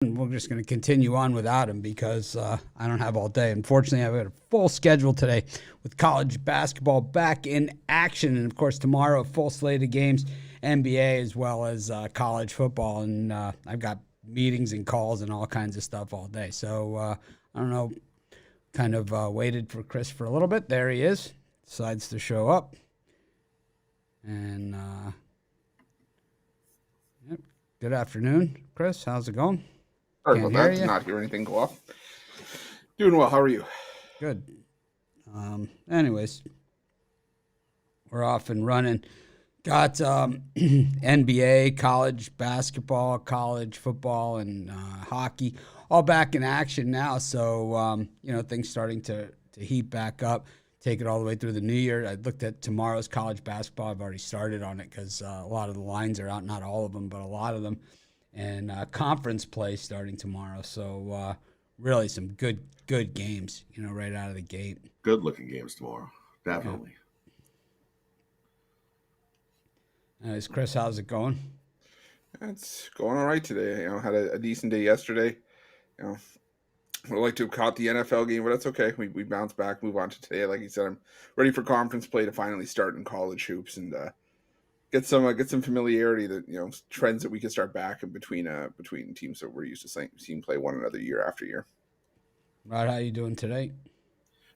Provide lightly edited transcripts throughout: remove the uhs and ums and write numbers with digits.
We're just going to continue on without him because I don't have all day. Unfortunately, I've got a full schedule today with college basketball back in action. And, of course, tomorrow, a full slate of games, NBA as well as college football. And I've got meetings and calls and all kinds of stuff all day. So, I don't know, kind of waited for Chris for a little bit. There he is. Decides to show up. And, yep. Good afternoon, Chris. How's it going? Sorry about that. Did not hear anything go off. Doing well. How are you? Good. Anyways, we're off and running. Got NBA, college basketball, college football, and hockey all back in action now. So, things starting to heat back up. Take it all the way through the new year. I looked at tomorrow's college basketball. I've already started on it because a lot of the lines are out. Not all of them, but a lot of them. And conference play starting tomorrow. So really some good games, right out of the gate. Good-looking games tomorrow, definitely. Anyways, Chris, how's it going? It's going all right today. Had a decent day yesterday. Would like to have caught the NFL game, but that's okay. We bounce back, move on to today. Like you said, I'm ready for conference play to finally start in college hoops and get some familiarity that trends that we can start back in between teams that we're used to seeing play one another year after year. Rod, how you doing today?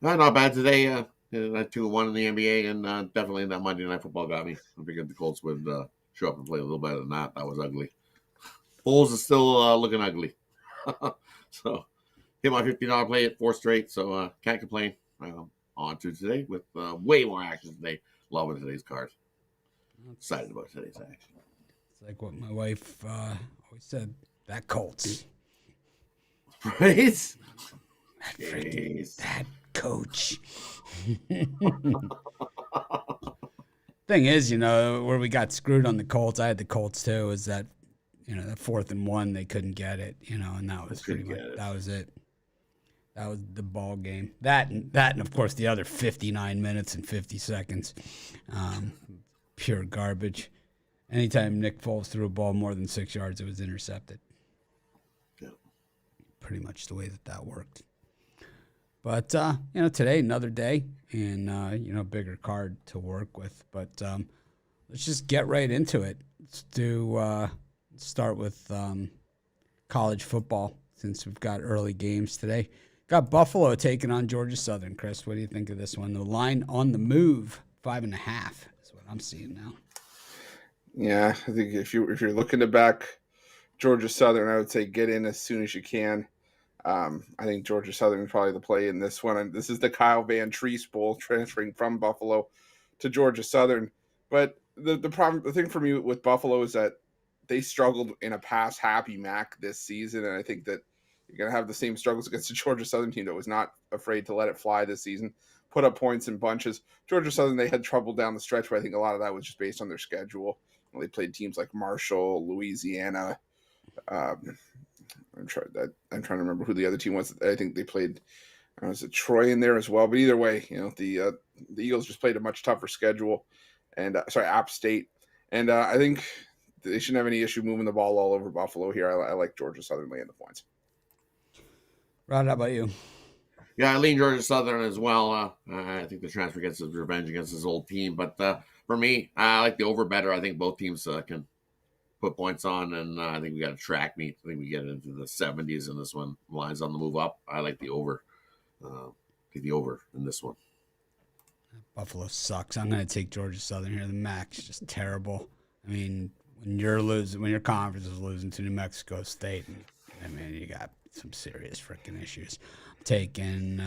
Not bad today. 2-1 in the NBA, and definitely that Monday Night Football got me. I figured the Colts would show up and play a little better than that. That was ugly. Bulls is still looking ugly. So hit my $50 play at 4 straight, so can't complain. On to today with way more action today. Loving today's cards. Excited about today's action. It's like what my wife always said, that Colts. Right? That coach. Thing is, where we got screwed on the Colts, I had the Colts too, is that, the 4th and 1, they couldn't get it, and that was pretty much, that was it. That was the ball game. That and of course the other 59 minutes and 50 seconds. Pure garbage. Anytime Nick Foles threw a ball more than 6 yards, it was intercepted. Yeah. Pretty much the way that worked. But, today, another day, and, bigger card to work with. But let's just get right into it. Let's start with college football, since we've got early games today. Got Buffalo taking on Georgia Southern. Chris, what do you think of this one? The line on the move, 5.5 is what I'm seeing now. Yeah, I think if you're looking to back Georgia Southern, I would say get in as soon as you can. I think Georgia Southern is probably the play in this one. And this is the Kyle Van Treese Bowl, transferring from Buffalo to Georgia Southern. But the thing for me with Buffalo is that they struggled in a pass-happy MAC this season, and I think that you're going to have the same struggles against the Georgia Southern team that was not afraid to let it fly this season, put up points in bunches. Georgia Southern, they had trouble down the stretch, but I think a lot of that was just based on their schedule. They played teams like Marshall, Louisiana. I'm trying to remember who the other team was. I think they played, was it Troy in there as well? But either way, the Eagles just played a much tougher schedule, and App State, and I think they shouldn't have any issue moving the ball all over Buffalo here. I like Georgia Southern laying the points. Rod, how about you? Yeah, I lean Georgia Southern as well. I think the transfer gets his revenge against his old team. But for me, I like the over better. I think both teams can put points on, and I think we got a track meet. I think we get into the 70s in this one. Lines on the move up. I like the over. Take the over in this one. Buffalo sucks. I'm going to take Georgia Southern here. The MAC's just terrible. I mean, when your conference is losing to New Mexico State, you got some serious freaking issues. I'm taking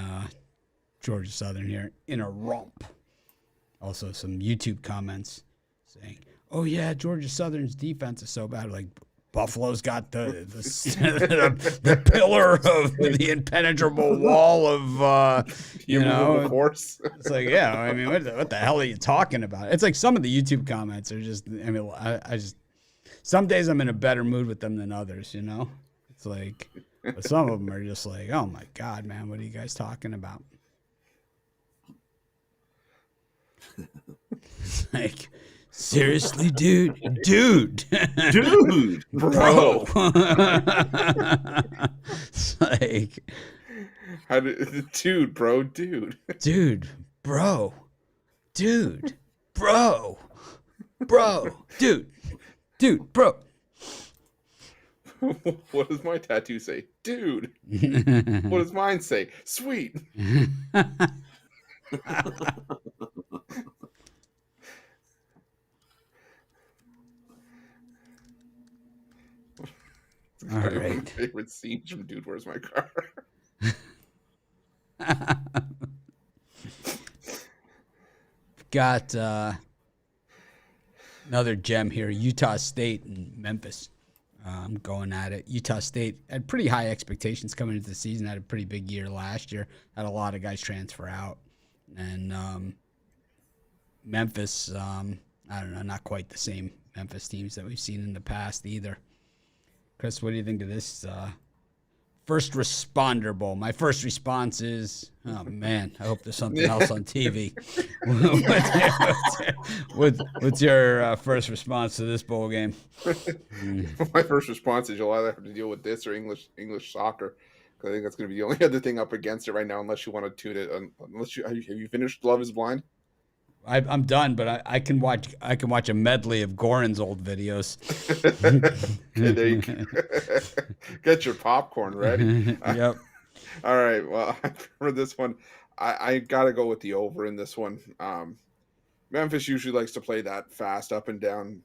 Georgia Southern here in a romp. Also, some YouTube comments saying, "Oh yeah, Georgia Southern's defense is so bad." Like Buffalo's got the pillar of the impenetrable wall of force. It's like, yeah, what the hell are you talking about? It's like some of the YouTube comments are just, I just some days I'm in a better mood with them than others. It's like, but some of them are just like, oh my God, man, what are you guys talking about? Like Seriously, dude? Dude. Dude, Bro. It's like, Dude, bro, dude. dude, bro. Dude. Bro. Bro. Dude, bro. What does my tattoo say? Dude. What does mine say? Sweet. All One of my right. favorite scenes from Dude, Where's My Car? Got another gem here, Utah State and Memphis. I'm going at it. Utah State had pretty high expectations coming into the season. Had a pretty big year last year. Had a lot of guys transfer out. And Memphis, I don't know, not quite the same Memphis teams that we've seen in the past either. Chris, what do you think of this First Responder Bowl? My first response is, oh, man, I hope there's something else on TV. What's your first response to this bowl game? My first response is you'll either have to deal with this or English soccer. Because I think that's going to be the only other thing up against it right now, unless you want to tune it. Have you finished Love Is Blind? I'm done, but I can watch a medley of Goran's old videos. There you go. Get your popcorn ready. Yep. All right. Well, for this one, I got to go with the over in this one. Memphis usually likes to play that fast up and down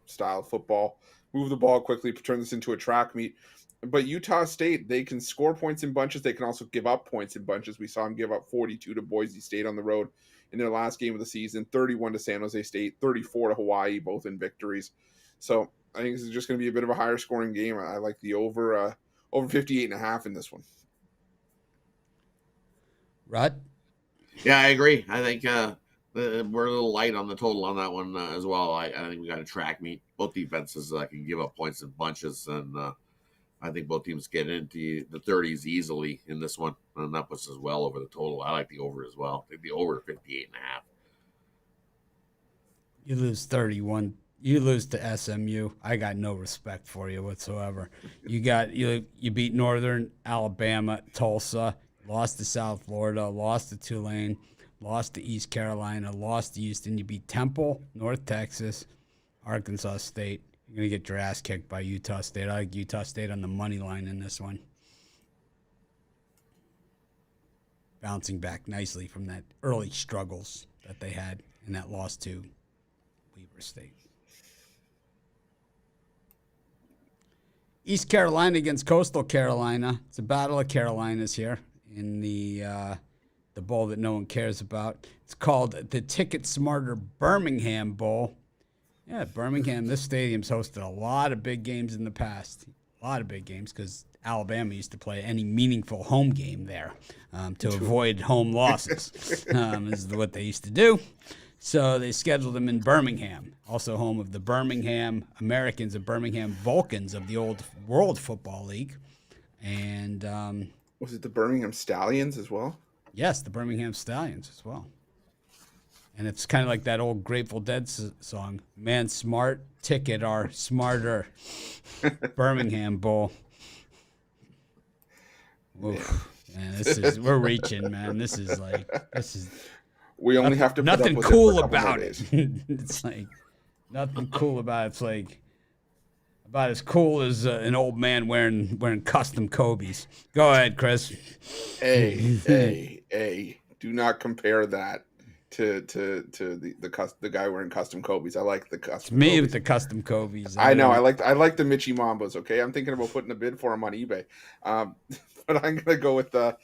style football, move the ball quickly, turn this into a track meet. But Utah State, they can score points in bunches. They can also give up points in bunches. We saw them give up 42 to Boise State on the road in their last game of the season, 31 to San Jose State, 34 to Hawaii, both in victories. So I think this is just going to be a bit of a higher scoring game. I like the over 58.5 in this one. Rod? Yeah, I agree. I think we're a little light on the total on that one as well. I think we got a track meet. Both defenses can give up points in bunches, and I think both teams get into the 30s easily in this one, and that puts us well over the total. I like the over as well. I think the over 58.5. You lose 31. You lose to SMU. I got no respect for you whatsoever. You beat Northern Alabama, Tulsa, lost to South Florida, lost to Tulane, lost to East Carolina, lost to Houston. You beat Temple, North Texas, Arkansas State. You're going to get your ass kicked by Utah State. I like Utah State on the money line in this one. Bouncing back nicely from that early struggles that they had in that loss to Weber State. East Carolina against Coastal Carolina. It's a battle of Carolinas here in the bowl that no one cares about. It's called the Ticket Smarter Birmingham Bowl. Yeah, Birmingham, this stadium's hosted a lot of big games in the past. A lot of big games because Alabama used to play any meaningful home game there to avoid home losses. This is what they used to do. So they scheduled them in Birmingham, also home of the Birmingham Americans and Birmingham Vulcans of the old World Football League. And was it the Birmingham Stallions as well? Yes, the Birmingham Stallions as well. And it's kind of like that old Grateful Dead song, "Man Smart, Ticket are Smarter." Birmingham Bowl. Oof. Man, we're reaching, man. This is. We only have to put nothing up with cool it for a couple about more it. days. It's like nothing cool about it. It's like about as cool as an old man wearing custom Kobe's. Go ahead, Chris. Hey! Do not compare that to the guy wearing custom Kobe's. I like the custom. Me Kobe's. with the custom Kobe's. I know. I like the Mitchie Mambas. Okay, I'm thinking about putting a bid for them on eBay. But I'm gonna go with the.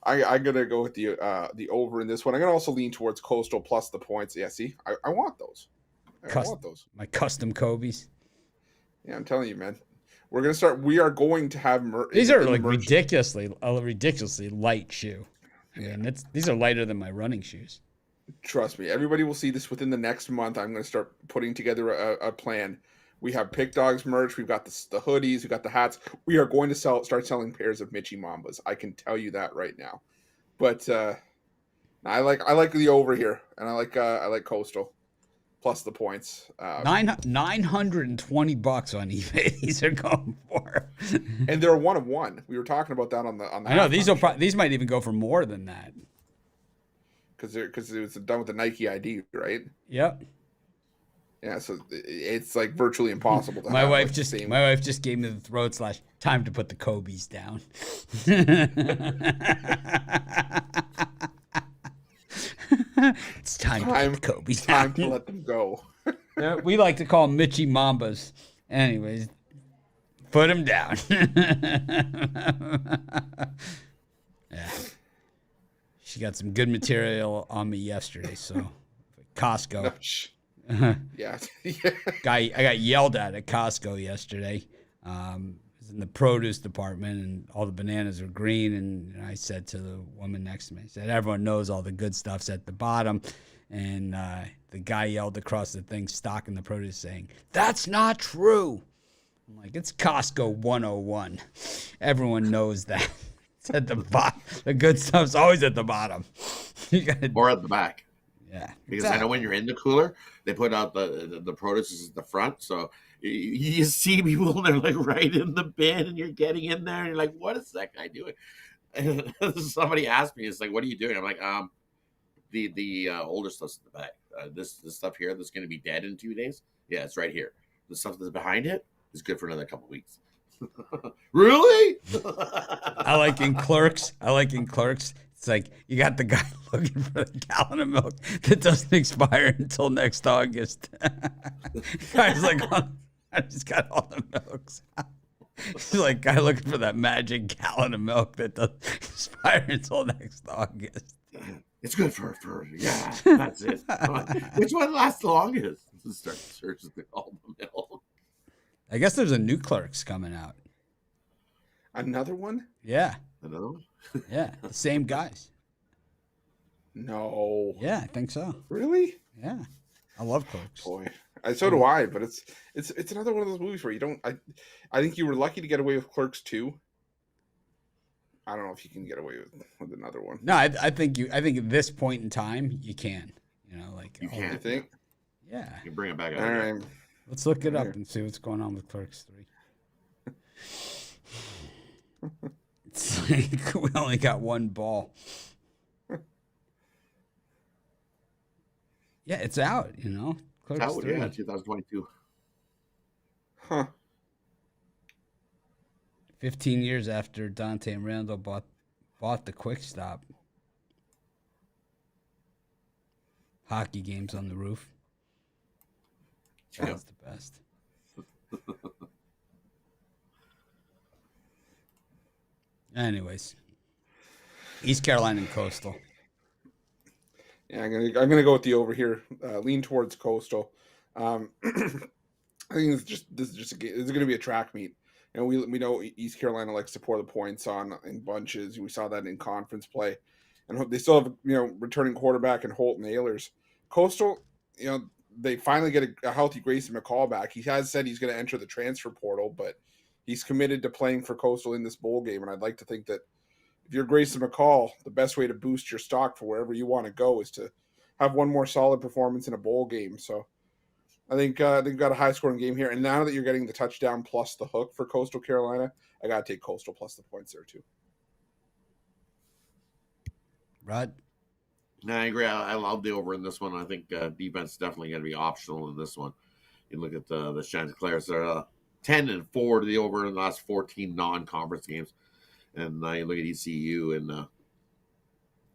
I'm gonna go with the over in this one. I'm gonna also lean towards Coastal plus the points. Yeah, see, I want those. I want those. My custom Kobe's. Yeah, I'm telling you, man. We're gonna start. We are going to have. These are like ridiculously light shoe. I mean, these are lighter than my running shoes. Trust me, everybody will see this within the next month. I'm going to start putting together a plan. We have Pick Dogs merch. We've got the hoodies. We've got the hats. We are going to start selling pairs of Mitchie Mambas. I can tell you that right now. But I like the over here, and I like Coastal. plus the points. $920 on eBay. These are going for, and they're 1 of 1. We were talking about that on the. I know these might even go for more than that because it was done with the Nike ID, right? Yep. Yeah, so it's like virtually impossible to my have. wife like, just same... my wife just gave me the throat slash. Time to put the Kobe's down. It's time to put the Kobe's down. Time to let them go. Yeah, we like to call them Mitchie Mambas. Anyways, put him down. Yeah. She got some good material on me yesterday, so Costco. Yeah. I got yelled at Costco yesterday. I was in the produce department, and all the bananas are green. And I said to the woman next to me, I said, everyone knows all the good stuff's at the bottom. And the guy yelled across the thing, stocking the produce, saying, "That's not true." I'm like, it's Costco 101. Everyone knows that. It's at the bottom. The good stuff's always at the bottom. Or at the back. Yeah. Because I know when you're in the cooler, they put out the produce at the front. So you see people, and they're like right in the bin, and you're getting in there, and you're like, what is that guy doing? And somebody asked me, it's like, what are you doing? I'm like, the older stuff's in the back. This stuff here that's going to be dead in 2 days. Yeah, it's right here. The stuff that's behind it is good for another couple weeks. Really? I like in Clerks. It's like you got the guy looking for the gallon of milk that doesn't expire until next August. Guy's like, oh, I just got all the milks. He's like, guy looking for that magic gallon of milk that doesn't expire until next August. It's good for yeah, that's it. Which one lasts the longest? Start searching all the milk. I guess there's a new Clerks coming out. Another one? Yeah. Another one? Yeah, the same guys. No. Yeah, I think so. Really? Yeah, I love Clerks. Boy, so do I. But it's another one of those movies where you don't. I think you were lucky to get away with Clerks 2. I don't know if you can get away with another one. No, I think at this point in time you can. You know, like you can. You think? Yeah. You can bring it back out. All right. Let's look it up and see what's going on with Clerks 3. It's like we only got one ball. Yeah, it's out, you know. Clerks out, 3. yeah, 2022. Huh. 15 years after Dante and Randall bought the Quick Stop. Hockey games on the roof. That's the best. Anyways, East Carolina and Coastal. Yeah, I'm gonna go with the over here. Lean towards Coastal. I think this is going to be a track meet. You know, we know East Carolina likes to pour the points on in bunches. We saw that in conference play, and they still have returning quarterback and Holt and Ehlers. Coastal, they finally get a healthy Grayson McCall back. He has said he's going to enter the transfer portal, but he's committed to playing for Coastal in this bowl game. And I'd like to think that if you're Grayson McCall, the best way to boost your stock for wherever you want to go is to have one more solid performance in a bowl game. So I think they've got a high-scoring game here. And now that you're getting the touchdown plus the hook for Coastal Carolina, I got to take Coastal plus the points there too. Rod? No, I agree. I love the over in this one. I think defense is definitely going to be optional in this one. You look at the Chanticleers, they're 10-4 to the over in the last 14 non-conference games. And you look at ECU, and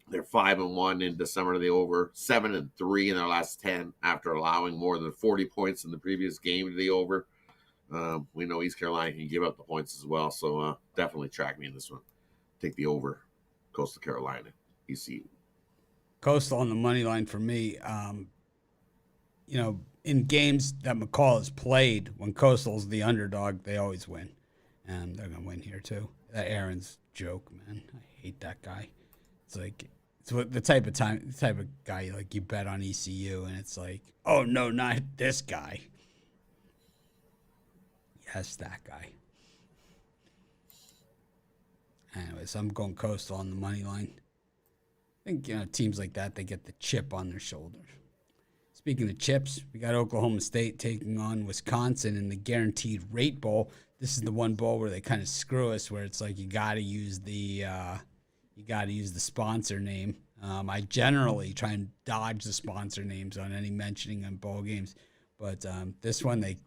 they're 5-1 in December to the over, 7-3 in their last 10 after allowing more than 40 points in the previous game to the over. We know East Carolina can give up the points as well, so definitely track me in this one. Take the over, Coastal Carolina, ECU. Coastal on the money line for me. In games that McCall has played, when Coastal's the underdog, they always win. And they're going to win here too. That Aaron's joke, man. I hate that guy. It's like the type of guy like you bet on ECU, and it's like, oh no, not this guy. Yes, that guy. Anyways, I'm going Coastal on the money line. I think teams like that, they get the chip on their shoulders, Speaking of chips, we got Oklahoma State taking on Wisconsin in the Guaranteed Rate Bowl. This is the one bowl where they kind of screw us, where it's like you got to use the sponsor name. I generally try and dodge the sponsor names on any mentioning on bowl games, but this one they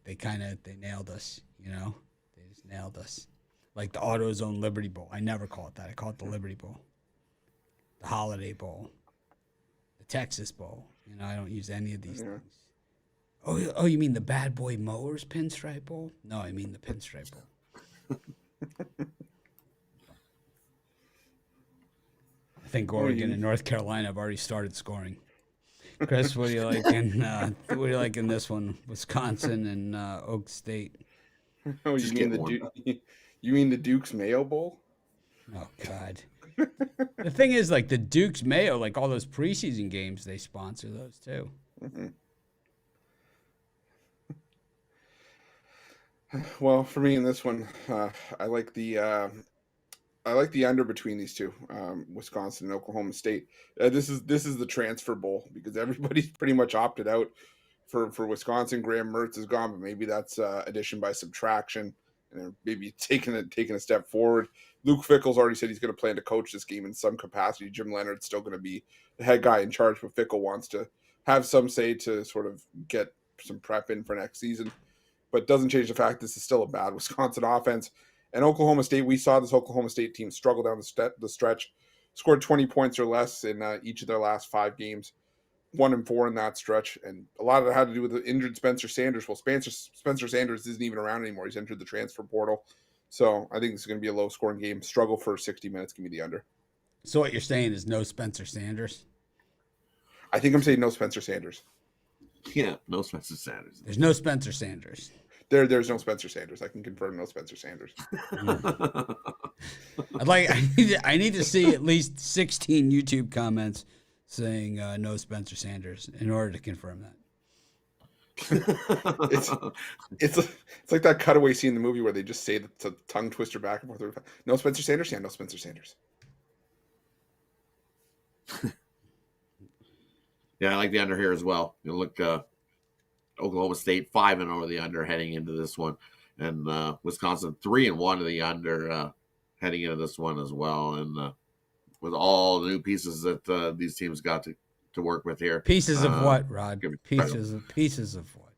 nailed us. You know, they just nailed us. Like the AutoZone Liberty Bowl. I never call it that. I call it the Liberty Bowl, the Holiday Bowl, the Texas Bowl. You know, I don't use any of these things. Oh, you mean the Bad Boy Mowers Pinstripe Bowl? No, I mean the Pinstripe Bowl. I think Oregon and North Carolina have already started scoring. Chris, what do you like in this one? Wisconsin and Oak State. Oh, you mean the Duke's Mayo Bowl? Oh God. The thing is, like the Duke's Mayo, like all those preseason games, they sponsor those too. Mm-hmm. Well, for me in this one, I like the under between these two, Wisconsin and Oklahoma State. This is the transfer bowl because everybody's pretty much opted out for Wisconsin. Graham Mertz is gone, but maybe that's addition by subtraction, and maybe taking a step forward. Luke Fickell's already said he's going to plan to coach this game in some capacity. Jim Leonard's still going to be the head guy in charge, but Fickell wants to have some say to sort of get some prep in for next season. But doesn't change the fact this is still a bad Wisconsin offense. And Oklahoma State, we saw this Oklahoma State team struggle down the stretch, scored 20 points or less in each of their last 5 games, 1-4 in that stretch. And a lot of it had to do with the injured Spencer Sanders. Well, Spencer Sanders isn't even around anymore. He's entered the transfer portal. So I think it's going to be a low-scoring game. Struggle for 60 minutes. Give me the under. So what you're saying is no Spencer Sanders? I think I'm saying no Spencer Sanders. Yeah, no Spencer Sanders. There's no Spencer Sanders. There's no Spencer Sanders. I can confirm no Spencer Sanders. I need to see at least 16 YouTube comments saying no Spencer Sanders in order to confirm that. It's like that cutaway scene in the movie where they just say the tongue twister back and forth. No Spencer Sanders? Yeah, no Spencer Sanders. Yeah, I like the under here as well. You look Oklahoma State 5-0 the under heading into this one, and Wisconsin 3-1 the under heading into this one as well. And with all the new pieces that these teams got to work with here, pieces of what, Rod? Pieces of what?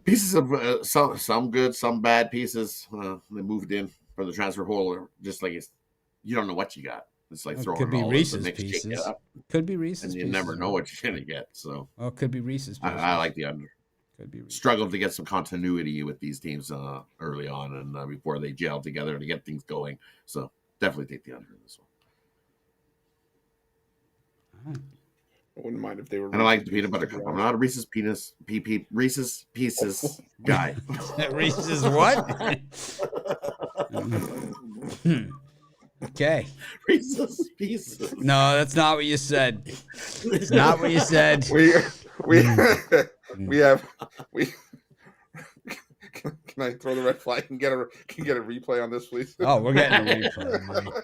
Pieces of some good, some bad pieces. They moved in from the transfer portal, just like you don't know what you got. It's like throwing could be all Reese's the mix pieces. Could be Reese's and you pieces. never know what you're gonna get. So it could be Reese's pieces. I like the under. Could be Reese's. Struggled to get some continuity with these teams early on and before they gel together to get things going. So definitely take the under in this one. All right. I wouldn't mind if they were. I don't like the peanut butter cup. I'm not a Reese's Reese's Pieces guy. Reese's what? Okay. Reese's Pieces. No, that's not what you said. It's not what you said. We have. Can I throw the red flag and get a replay on this, please? Oh, we're getting a replay.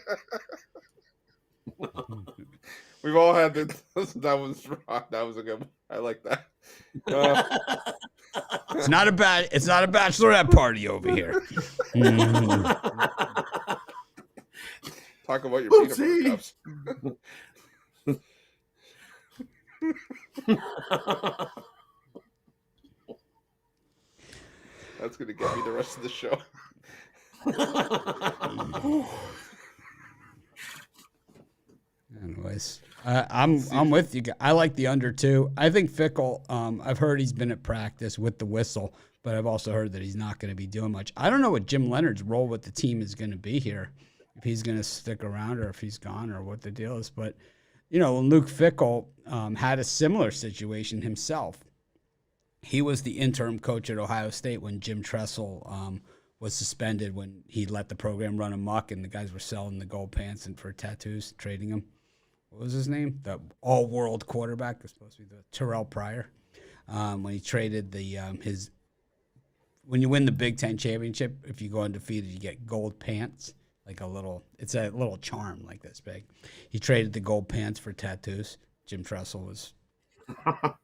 We've all had that. That was a good one. I like that. It's not a bachelorette party over here. Talk about your peanut butter cups. That's gonna get me the rest of the show. Anyways, I'm with you. I like the under too. I think Fickell. I've heard he's been at practice with the whistle, but I've also heard that he's not going to be doing much. I don't know what Jim Leonard's role with the team is going to be here, if he's going to stick around or if he's gone or what the deal is. But you know, Luke Fickell had a similar situation himself. He was the interim coach at Ohio State when Jim Tressel was suspended when he let the program run amok and the guys were selling the gold pants and for tattoos, trading them. What was his name? The all-world quarterback. It's supposed to be the Terrell Pryor. When he traded when you win the Big Ten championship, if you go undefeated, you get gold pants. It's a little charm like this big. He traded the gold pants for tattoos. Jim Tressel was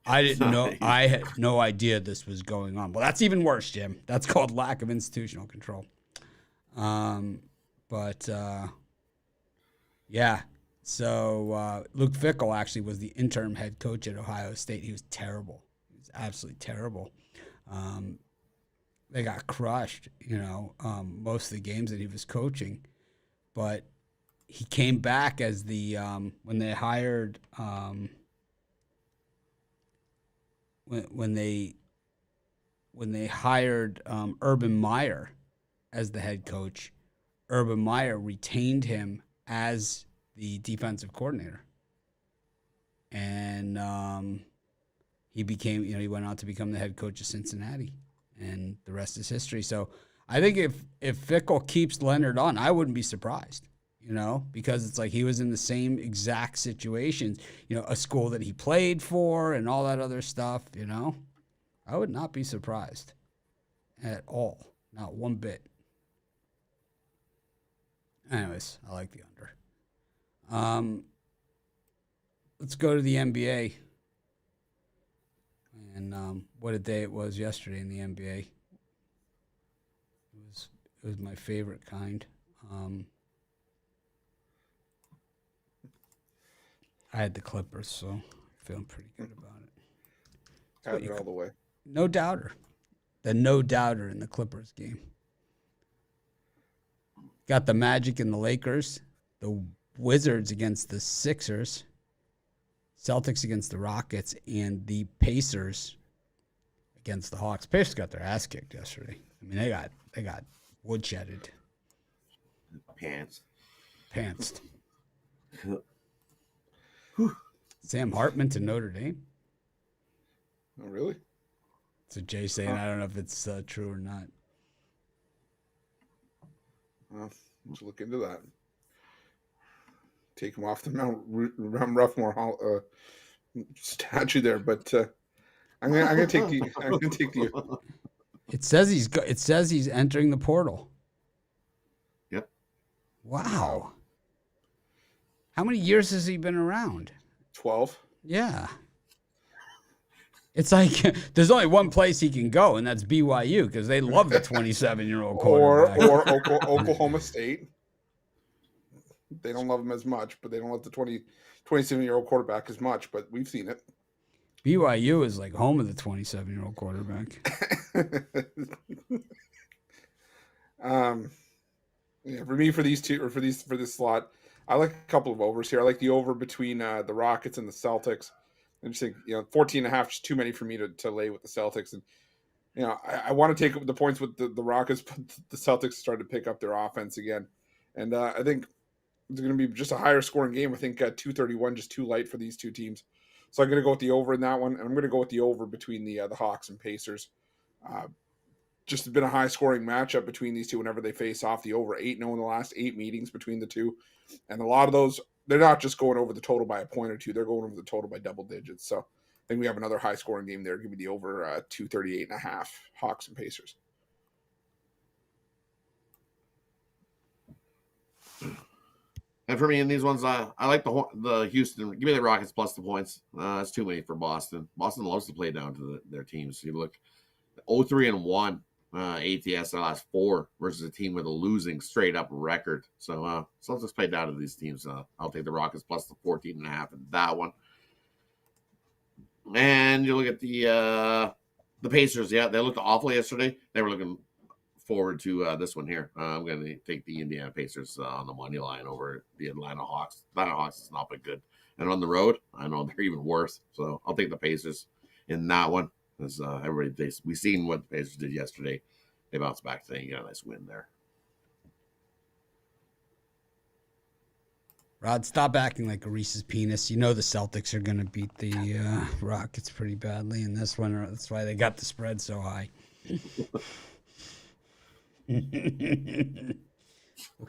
I didn't know. Nice. I had no idea this was going on. Well, that's even worse, Jim. That's called lack of institutional control. But yeah. So Luke Fickell actually was the interim head coach at Ohio State. He was terrible. He was absolutely terrible. They got crushed, most of the games that he was coaching. But he came back as the when they hired when they hired Urban Meyer as the head coach. Urban Meyer retained him as the defensive coordinator, and he became, he went on to become the head coach of Cincinnati, and the rest is history. So I think if Fickell keeps Leonard on, I wouldn't be surprised, because it's like he was in the same exact situations, a school that he played for and all that other stuff, I would not be surprised at all, not one bit. Anyways, I like the under. Let's go to the NBA. And what a day it was yesterday in the NBA. It was my favorite kind. I had the Clippers, so I'm feeling pretty good about it. Had it all the way. No doubter. The no doubter in the Clippers game. Got the Magic and the Lakers, the Wizards against the Sixers, Celtics against the Rockets, and the Pacers against the Hawks. Pacers got their ass kicked yesterday. I mean, they got woodshedded. Pantsed. Sam Hartman to Notre Dame. Oh, really? So Jay saying, I don't know if it's true or not. Well, let's look into that. Take him off the Mount Rushmore statue there, but I'm gonna take the. It says he's entering the portal. Yep. Wow. How many years has he been around? 12. Yeah. It's like there's only one place he can go, and that's BYU, because they love the 27-year-old quarterback. Or Oklahoma State. They don't love him as much, but they don't love the 27-year-old quarterback as much, but we've seen it. BYU is like home of the 27-year-old quarterback. Yeah, for me, for these two, or for this slot, I like a couple of overs here. I like the over between the Rockets and the Celtics. I just think 14.5 is too many for me to lay with the Celtics, and I want to take the points with the Rockets, but the Celtics started to pick up their offense again, and I think it's going to be just a higher scoring game. I think 231 just too light for these two teams, so I'm going to go with the over in that one, and I'm going to go with the over between the Hawks and Pacers. Just been a high scoring matchup between these two whenever they face off. The over 8-0 in the last 8 meetings between the two, and a lot of those, they're not just going over the total by a point or two, they're going over the total by double digits. So I think we have another high scoring game there. Give me the over 238.5 Hawks and Pacers. And for me, in these ones, I like the Houston. Give me the Rockets plus the points. That's too many for Boston. Boston loves to play down to their teams. You look 0-3-1 ATS the last 4 versus a team with a losing straight up record. So let's just play down to these teams. I'll take the Rockets plus the 14.5 in that one. And you look at the Pacers. Yeah, they looked awful yesterday. They were looking forward to this one here. I'm going to take the Indiana Pacers on the money line over the Atlanta Hawks. Atlanta Hawks has not been good. And on the road, I know they're even worse. So I'll take the Pacers in that one. As we've seen what the Pacers did yesterday. They bounced back today. You got a nice win there. Rod, stop acting like a Reese's penis. You know the Celtics are going to beat the Rockets pretty badly in this one. That's why they got the spread so high. We'll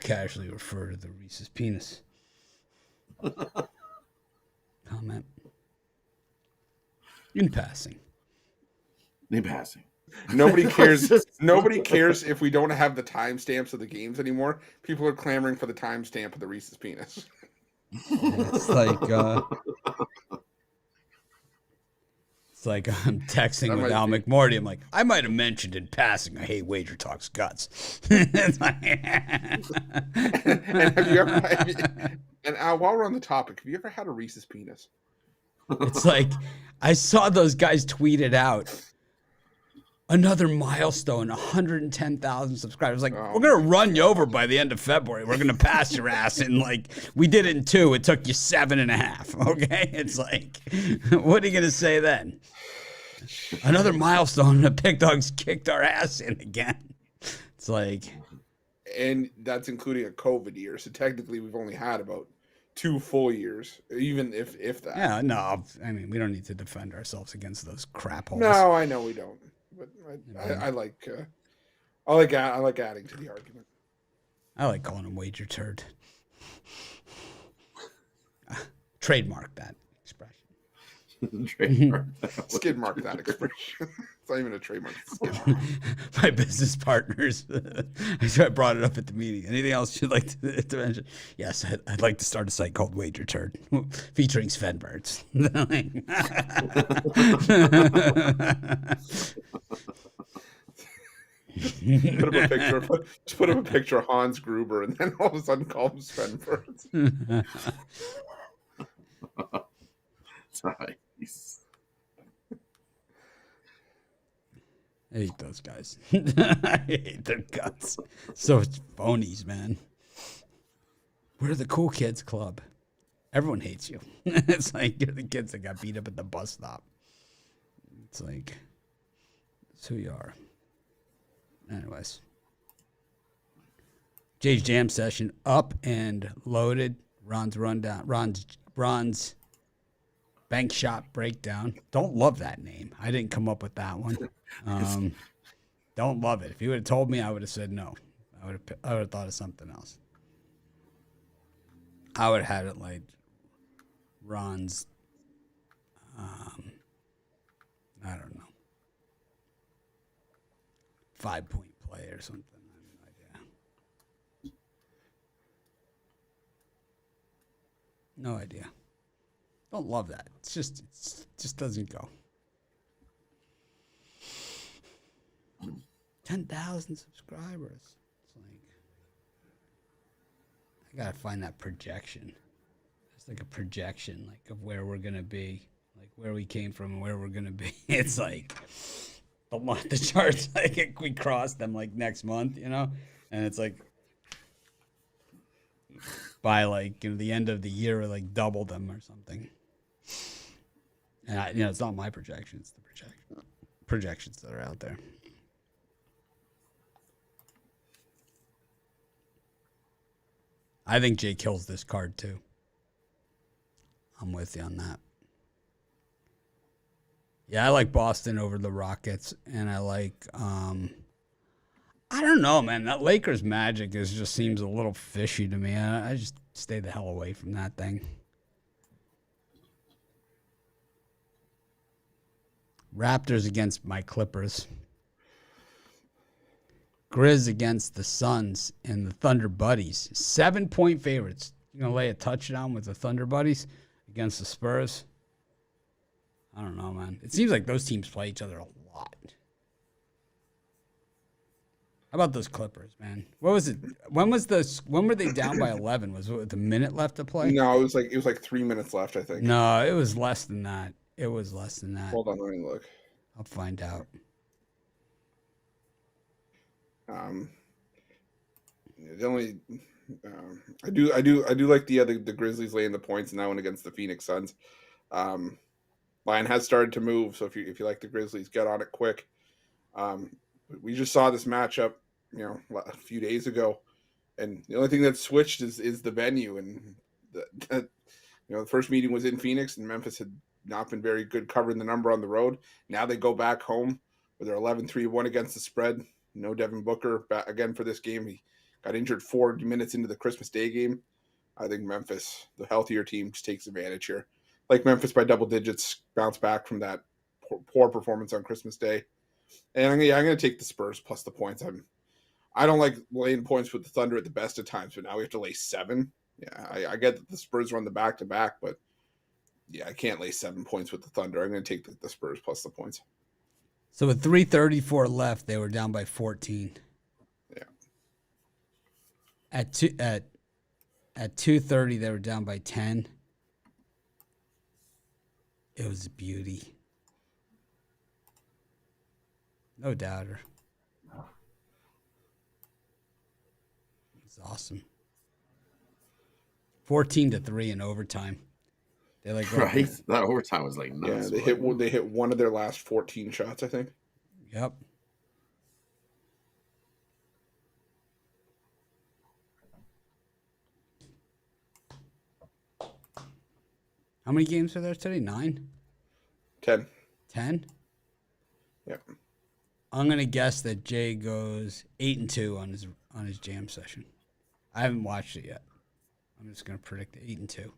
casually refer to the Reese's penis. Comment. In passing. Nobody cares. Nobody cares if we don't have the timestamps of the games anymore. People are clamoring for the timestamp of the Reese's penis. It's like It's like I'm texting That with might Al be- McMorty. I'm like, I might have mentioned in passing, I hate Wager Talk's guts. It's like- and have you ever? And Al, while we're on the topic, have you ever had a Reese's penis? It's like I saw those guys tweet it out. Another milestone, 110,000 subscribers. Like, Oh we're going to my run you over by the end of February. We're going to pass your ass. And, like, we did it in 2. It took you 7.5. Okay? It's like, what are you going to say then? Another milestone. The Pig Dogs kicked our ass in again. It's like. And that's including a COVID year. So technically, we've only had about 2 full years, even if that. Yeah, no. I mean, we don't need to defend ourselves against those crap holes. No, I know we don't. But I like adding to the argument. I like calling him Wager Turd. Trademark that expression. Trademark. Skid mark that expression. It's not even a trademark. It's a skid mark. My business partners. I brought it up at the meeting. Anything else you'd like to mention? Yes, I'd like to start a site called Wager Turd, featuring Sven Birds. Put up a picture of Hans Gruber, and then all of a sudden call him Sven Birds. Nice. I hate those guys. I hate their guts. So it's phonies, man. We're the cool kids club. Everyone hates you. It's like you're the kids that got beat up at the bus stop. It's like, it's who you are. Anyways. Jay's Jam Session up and loaded. Ron's rundown. Ron's Bank Shot Breakdown. Don't love that name. I didn't come up with that one. Don't love it. If you would have told me, I would have said no. I would have thought of something else. I would have had it like Ron's, I don't know, 5-point play or something. I have no idea. No idea. Don't love that. It just doesn't go. 10,000 subscribers. It's like, I gotta find that projection. It's like a projection, like of where we're gonna be, like where we came from and where we're gonna be. It's like the charts, like we cross them like next month, you know, and it's like by like the end of the year, we like double them or something. And it's not my projection; it's the projections that are out there. I think Jay kills this card too. I'm with you on that. Yeah, I like Boston over the Rockets, and I like I don't know, man. That Lakers Magic just seems a little fishy to me. I just stay the hell away from that thing. Raptors against my Clippers. Grizz against the Suns and the Thunder Buddies. 7-point favorites. You gonna lay a touchdown with the Thunder Buddies against the Spurs? I don't know, man. It seems like those teams play each other a lot. How about those Clippers, man? What was it? When were they down by 11? Was it with a minute left to play? No, it was like 3 minutes left, I think. No, it was less than that. It was less than that. Hold on, let me look. I'll find out. The only I do like the Grizzlies laying the points in that one against the Phoenix Suns. Line has started to move, so if you like the Grizzlies, get on it quick. We just saw this matchup, a few days ago, and the only thing that switched is the venue. And the first meeting was in Phoenix, and Memphis had not been very good covering the number on the road. Now they go back home where they're 11-3-1 against the spread. No Devin Booker back again for this game. He got injured 40 minutes into the Christmas Day game. I think Memphis, the healthier team, just takes advantage here. Like Memphis by double digits, bounce back from that poor performance on Christmas Day. And I'm going to take the Spurs plus the points. I don't like laying points with the Thunder at the best of times, but now we have to lay 7. Yeah, I get that the Spurs run the back-to-back, but I can't lay 7 points with the Thunder. I'm going to take the Spurs plus the points. So with 3:34 left, they were down by 14. Yeah. At 2:30, they were down by 10. It was a beauty. No doubter. It's awesome. 14-3 in overtime. They like Right. That overtime was like nuts. Yeah, they hit one of their last 14 shots, I think. Yep. How many games are there today? 9? 10. 10? Yep. I'm gonna guess that Jay goes 8-2 on his jam session. I haven't watched it yet. I'm just gonna predict 8-2.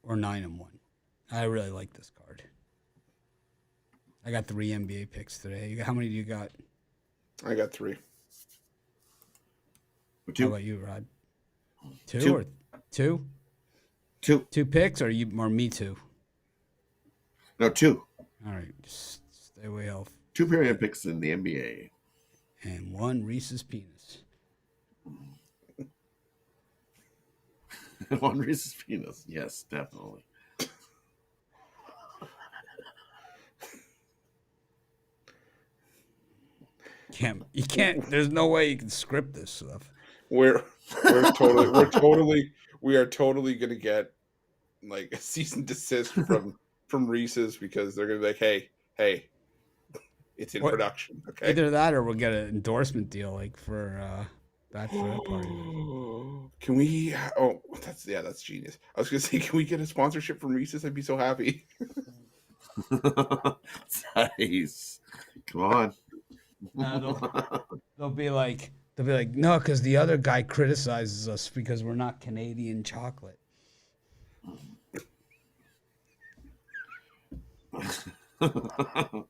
Or 9-1. I really like this card. I got 3 NBA picks today. How many do you got? I got 3. How about you, Rod? 2 Two. or 2? 2. 2 picks or me too? No, 2. All right, just stay away off. 2 period picks in the NBA. And 1 Reese's penis. 1 Reese's penis. Yes, definitely. You can't. There's no way you can script this stuff. We are totally gonna get like a cease and desist from Reese's because they're gonna be like, hey, it's in production. Okay. Either that or we'll get an endorsement deal like for bachelorette party. Can we? Oh, that's genius. I was gonna say, can we get a sponsorship from Reese's? I'd be so happy. Nice. Come on. They'll be like, no, because the other guy criticizes us because we're not Canadian chocolate. Don't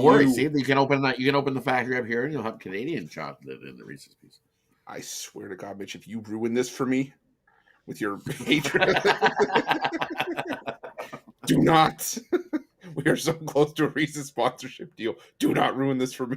worry. See, you can open that. You can open the factory up here, and you'll have Canadian chocolate in the Reese's piece. I swear to God, Mitch, if you ruin this for me with your hatred, do not. We are so close to a Reese's sponsorship deal. Do not ruin this for me.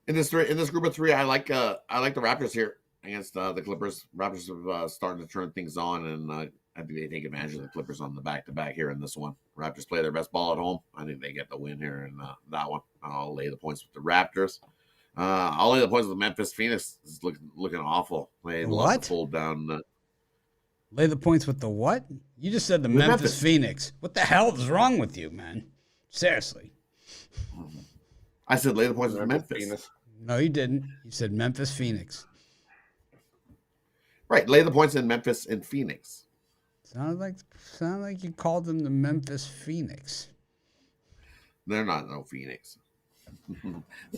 In this group of 3, I like the Raptors here against the Clippers. Raptors have started to turn things on, and I think they take advantage of the Clippers on the back-to-back here in this one. Raptors play their best ball at home. I think they get the win here in that one. I'll lay the points with the Raptors. I'll lay the points with the Memphis. Phoenix is looking awful. They love to fold down. Lay the points with the what? You just said the Memphis Phoenix. What the hell is wrong with you, man? Seriously. I said lay the points with Memphis. No, you didn't. You said Memphis Phoenix. Right, lay the points in Memphis and Phoenix. Sounded like you called them the Memphis Phoenix. They're not no Phoenix.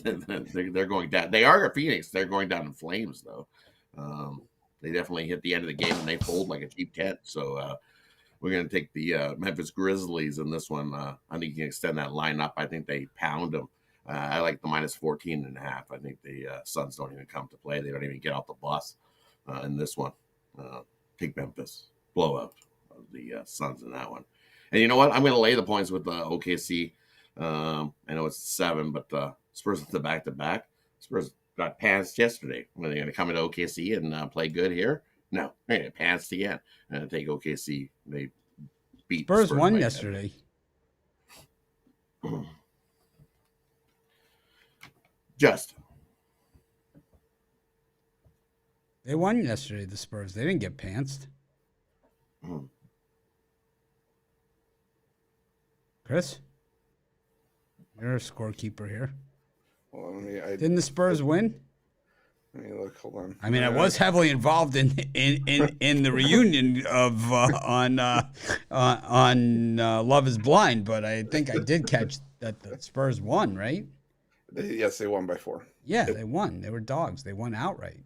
They're going down. They are a Phoenix. They're going down in flames, though. They definitely hit the end of the game and they fold like a cheap tent. So we're going to take the Memphis Grizzlies in this one. I think you can extend that line up. I think they pound them. I like the minus 14.5. I think the Suns don't even come to play. They don't even get off the bus in this one. Take Memphis. Blowout of the Suns in that one. And you know what? I'm going to lay the points with OKC. I know it's 7, but Spurs at the back-to-back. Spurs got pantsed yesterday. Are they going to come into OKC and play good here? No. They're going to pantsed again. And take OKC. They beat Spurs won yesterday. Just. They won yesterday, the Spurs. They didn't get pantsed. Chris? You're a scorekeeper here. Well, didn't the Spurs win? Let me look. Hold on. I mean, I was heavily involved in the reunion of on Love Is Blind, but I think I did catch that the Spurs won, right? Yes, they won by 4. Yeah, they won. They were dogs. They won outright.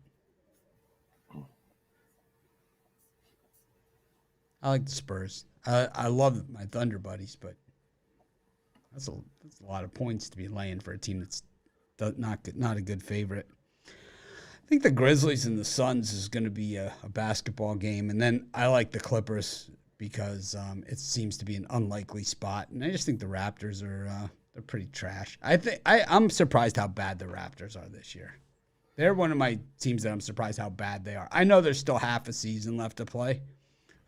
I like the Spurs. I love my Thunder buddies, but that's a lot of points to be laying for a team that's not a good favorite. I think the Grizzlies and the Suns is going to be a basketball game, and then I like the Clippers because it seems to be an unlikely spot, and I just think the Raptors are they're pretty trash. I'm surprised how bad the Raptors are this year. They're one of my teams that I'm surprised how bad they are. I know there's still half a season left to play,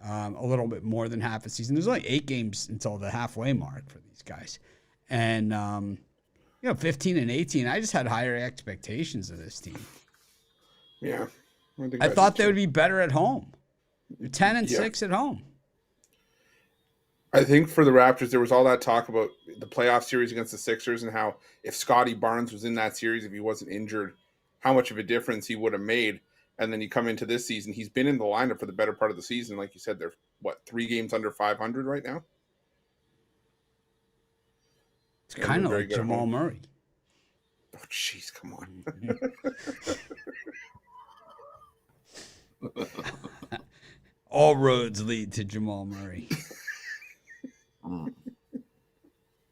a little bit more than half a season. There's only 8 games until the halfway mark for these guys, and 15 and 18. I just had higher expectations of this team. Yeah, I thought they would be better at home. They're 10 and 6 at home. I think for the Raptors, there was all that talk about the playoff series against the Sixers and how if Scotty Barnes was in that series, if he wasn't injured, how much of a difference he would have made. And then you come into this season, he's been in the lineup for the better part of the season. Like you said, they're, 3 games under 500 right now? It's kind of like Jamal Murray. Oh, jeez, come on. All roads lead to Jamal Murray.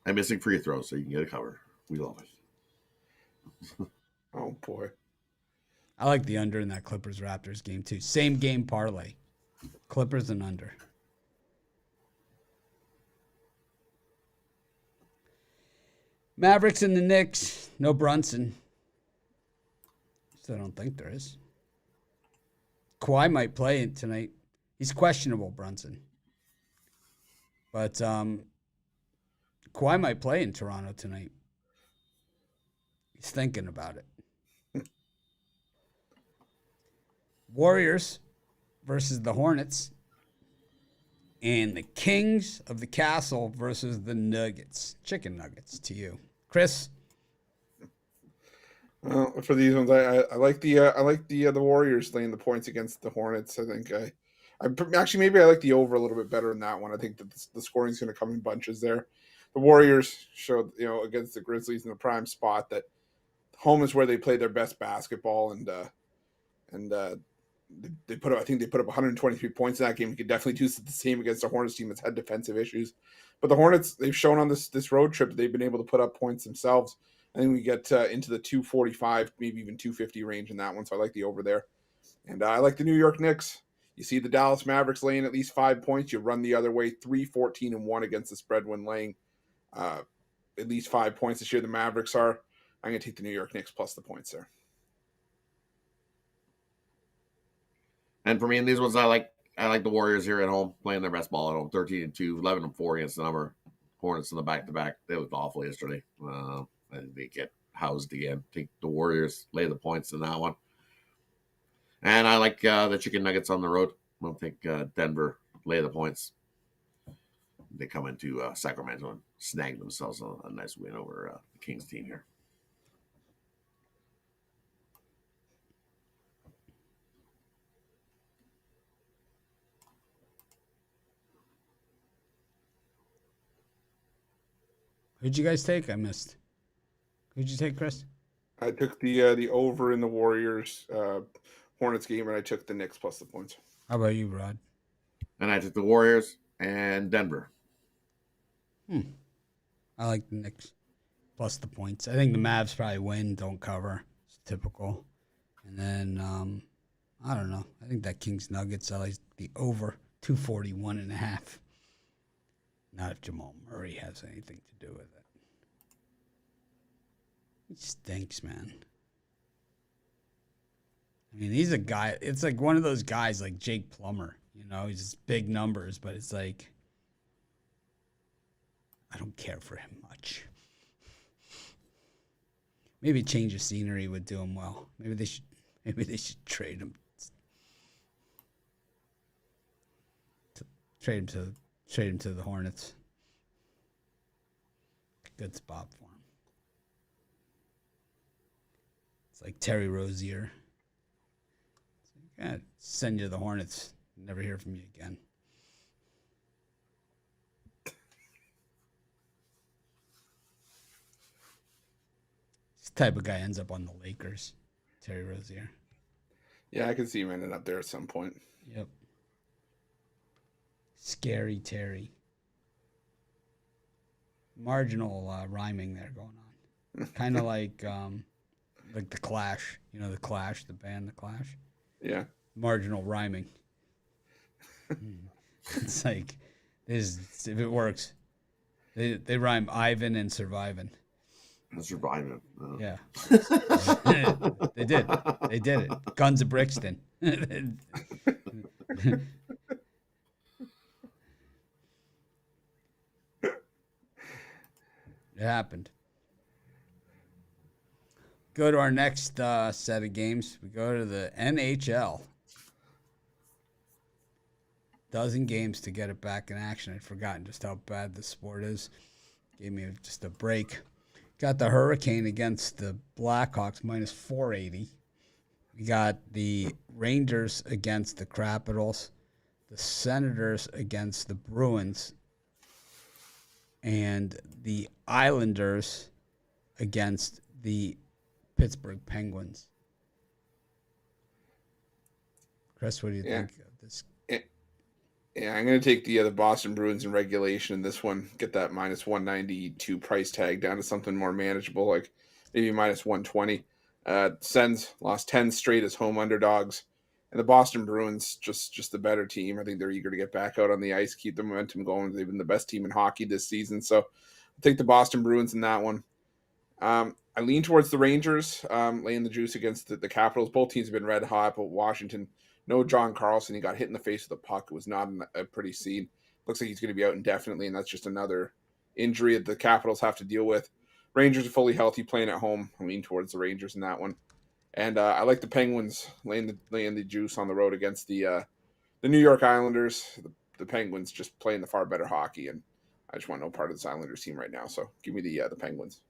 I'm missing free throws, so you can get a cover. We love it. Oh, boy. I like the under in that Clippers-Raptors game, too. Same game parlay. Clippers and under. Mavericks and the Knicks. No Brunson. So I don't think there is. Kawhi might play it tonight. He's questionable, Brunson. But Kawhi might play in Toronto tonight. He's thinking about it. Warriors versus the Hornets. And the Kings of the Castle versus the Nuggets. Chicken Nuggets to you. Chris? Well, for these ones, I like the Warriors laying the points against the Hornets. I think I actually maybe I like the over a little bit better in that one. I think that the scoring is going to come in bunches there. The Warriors showed against the Grizzlies in the prime spot that home is where they play their best basketball, and they put up, I think they put up 123 points in that game. You could definitely do the same against a Hornets team that's had defensive issues. But the Hornets, they've shown on this road trip that they've been able to put up points themselves. I think we get into the 245, maybe even 250 range in that one. So I like the over there. And I like the New York Knicks. You see the Dallas Mavericks laying at least 5 points. You run the other way, 3-14-1 against the spread when laying at least 5 points this year. The Mavericks are. I'm going to take the New York Knicks plus the points there. And for me, in these ones, I like the Warriors here at home, playing their best ball at home, 13-2, 11-4 against the number. Hornets in the back-to-back. They looked awful yesterday. I think they get housed again. Take the Warriors, lay the points in that one. And I like the Chicken Nuggets on the road. I don't think Denver lay the points. They come into Sacramento and snag themselves a nice win over the Kings team here. Who'd you guys take? I missed. Who'd you take, Chris? I took the over in the Warriors Hornets game, and I took the Knicks plus the points. How about you, Rod? And I took the Warriors and Denver. I like the Knicks plus the points. I think the Mavs probably win, don't cover. It's typical. And then, I don't know. I think that Kings Nuggets, I like the over 241.5. Not if Jamal Murray has anything to do with it. He stinks, man. I mean, he's a guy. It's like one of those guys like Jake Plummer. He's just big numbers, but it's like I don't care for him much. Maybe change of scenery would do him well. Maybe they should trade him. Trade him to the Hornets. Good spot for him. It's like Terry Rozier. Send you to the Hornets. Never hear from you again. This type of guy ends up on the Lakers. Terry Rozier. Yeah, I can see him ending up there at some point. Yep. Scary Terry. Marginal rhyming there going on. Kind of like the Clash. You know, the Clash, the band, the Clash. Yeah. Marginal rhyming. It's like, if it works, they rhyme Ivan and surviving. Surviving. Yeah. They did. They did it. Guns of Brixton. It happened. Go to our next set of games. We go to the NHL. Dozen games to get it back in action. I'd forgotten just how bad the sport is. Gave me just a break. Got the Hurricane against the Blackhawks, minus 480. We got the Rangers against the Capitals, the Senators against the Bruins, and the Islanders against the Pittsburgh Penguins. Chris, what do you think of this? Yeah, I'm going to take the Boston Bruins in regulation in this one. Get that minus 192 price tag down to something more manageable, like maybe minus 120. Sens lost 10 straight as home underdogs. And the Boston Bruins, just the better team. I think they're eager to get back out on the ice, keep the momentum going. They've been the best team in hockey this season. So I'll take the Boston Bruins in that one. I lean towards the Rangers, laying the juice against the Capitals. Both teams have been red hot, but Washington, no John Carlson. He got hit in the face with a puck. It was not a pretty scene. Looks like he's going to be out indefinitely, and that's just another injury that the Capitals have to deal with. Rangers are fully healthy, playing at home. I lean towards the Rangers in that one. And I like the Penguins laying the juice on the road against the New York Islanders. The Penguins just playing the far better hockey, and I just want no part of this Islanders team right now. So give me the Penguins.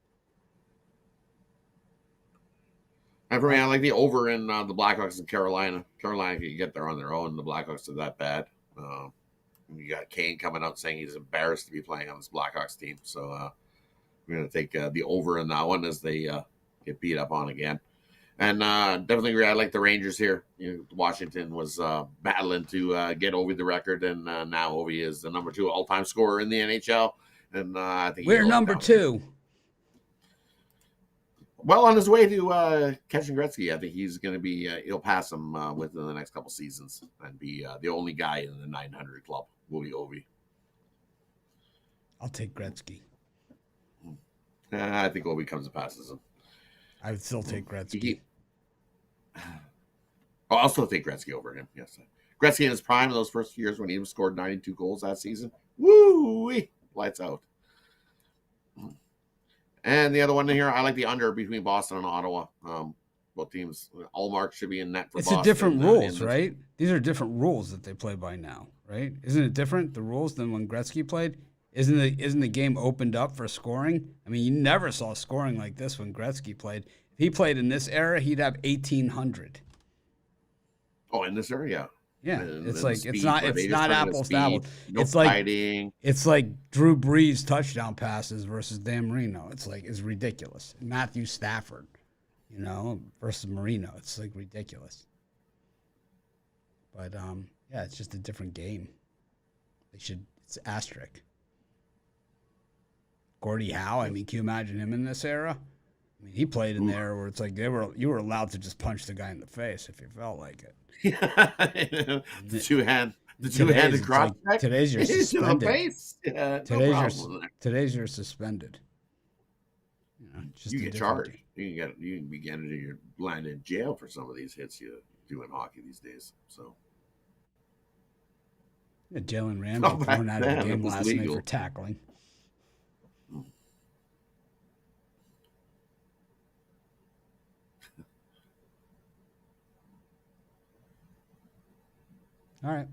And for me, I like the over in the Blackhawks in Carolina. Carolina can get there on their own. The Blackhawks are that bad. You got Kane coming out saying he's embarrassed to be playing on this Blackhawks team. So we're going to take the over in that one as they get beat up on again. And definitely, I like the Rangers here. Washington was battling to get Ovi the record, and now Ovi is the number 2 all-time scorer in the NHL. And I think we're number 2. Well, on his way to catching Gretzky, I think he's going to be. He'll pass him within the next couple seasons and be the only guy in the 900 club. Will be Ovi. I'll take Gretzky. I think Ovi comes and passes him. I would still take Gretzky. I'll still take Gretzky over him. Yes, Gretzky in his prime, those first years when he scored 92 goals that season. Woo! Lights out. And the other one here, I like the under between Boston and Ottawa. Both teams, all marks should be in net for It's Boston. a different rules, right? These are different rules that they play by now, right? Isn't it different, the rules, than when Gretzky played? Isn't the game opened up for scoring? I mean, you never saw scoring like this when Gretzky played. If he played in this era, he'd have 1,800. Oh, in this era, yeah. Yeah, And it's the like speed, it's not where they just turn apples the to apples. speed, no It's like fighting. it's like Drew Brees touchdown passes versus Dan Marino. It's ridiculous. Matthew Stafford, versus Marino. It's like ridiculous. But yeah, it's just a different game. It's asterisk. Gordie Howe. I mean, can you imagine him in this era? I mean, he played in there where it's like you were allowed to just punch the guy in the face if you felt like it. the two-handed cross check. Today's you're suspended. Face. Yeah, today's you're suspended. You get charged. You can be getting landed in jail for some of these hits you do in hockey these days. So. Yeah, Jalen Ramsey thrown out of the game last night for tackling. All right.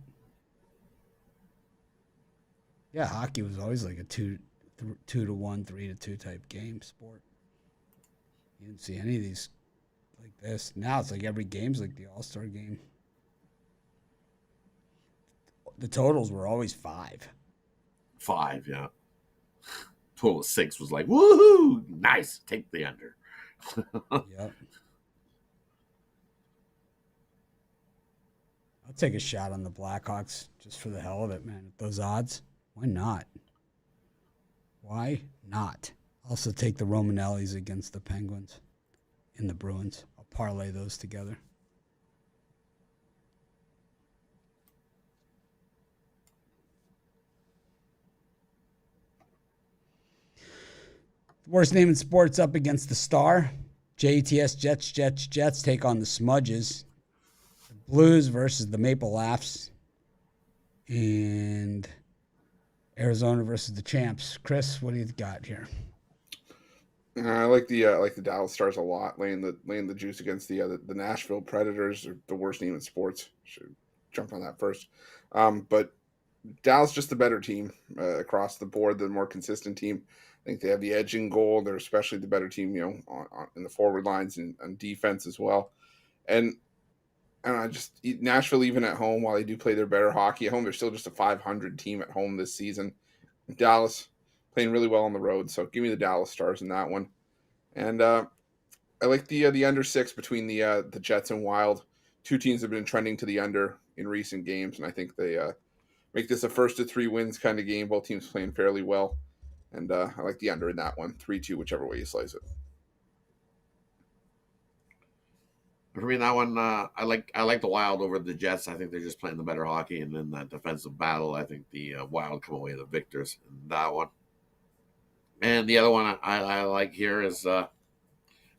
Yeah, hockey was always like a 2-1, 3-2 type game sport. You didn't see any of these like this. Now it's like every game's like the All-Star game. The totals were always 5. 5, yeah. Total of 6 was like, woohoo! Nice. Take the under. Yep. take a shot on the Blackhawks just for the hell of it, man. At those odds, why not? Why not? Also take the Romanellis against the Penguins and the Bruins. I'll parlay those together. Worst name in sports up against the Star. JETS, Jets take on the Smudges. The Blues versus the Maple Laughs. And Arizona versus the Champs. Chris, what do you got here? I like the Dallas Stars a lot, laying the juice against the Nashville Predators, are the worst team in sports. Should jump on that first. But Dallas just the better team across the board, the more consistent team. I think they have the edge in goal. They're especially the better team, in the forward lines and on defense as well. And I just Nashville, even at home, while they do play their better hockey at home, they're still just a 500 team at home this season. Dallas playing really well on the road, so give me the Dallas Stars in that one. And I like the under 6 between the Jets and Wild. Two teams have been trending to the under in recent games, and I think they make this a 1-3 wins kind of game. Both teams playing fairly well. And I like the under in that one, 3-2, whichever way you slice it. For me, that one, I like the Wild over the Jets. I think they're just playing the better hockey, and in that defensive battle, I think the Wild come away the victors in that one. And the other one I like here is got